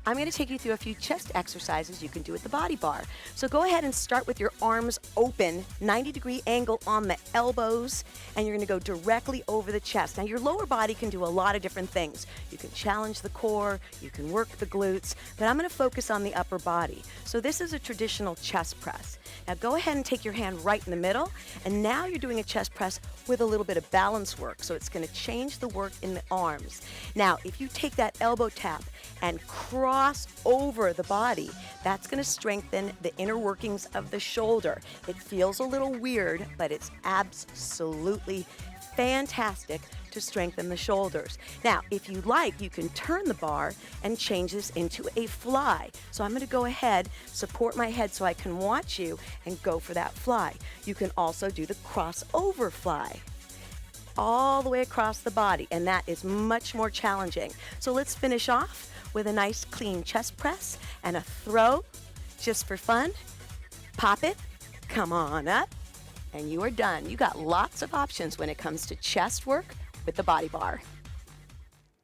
I'm going to take you through a few chest exercises you can do with the body bar. So go ahead and start with your arms open, 90-degree angle on the elbows, and you're going to go directly over the chest. Now your lower body can do a lot of different things. You can challenge the core, you can work the glutes, but I'm going to focus on the upper body. So this is a traditional chest press. Now go ahead and take your hand right in the middle, and now you're doing a chest press with a little bit of balance work. So it's going to change the work in the arms. Now if you take that elbow tap and cross over the body, that's going to strengthen the inner workings of the shoulder. It feels a little weird, but it's absolutely fantastic to strengthen the shoulders. Now, if you like, you can turn the bar and change this into a fly. So I'm going to go ahead, support my head so I can watch you and go for that fly. You can also do the crossover fly all the way across the body, and that is much more challenging. So let's finish off with a nice clean chest press and a throw just for fun. Pop it, come on up, and you are done. You got lots of options when it comes to chest work with the body bar.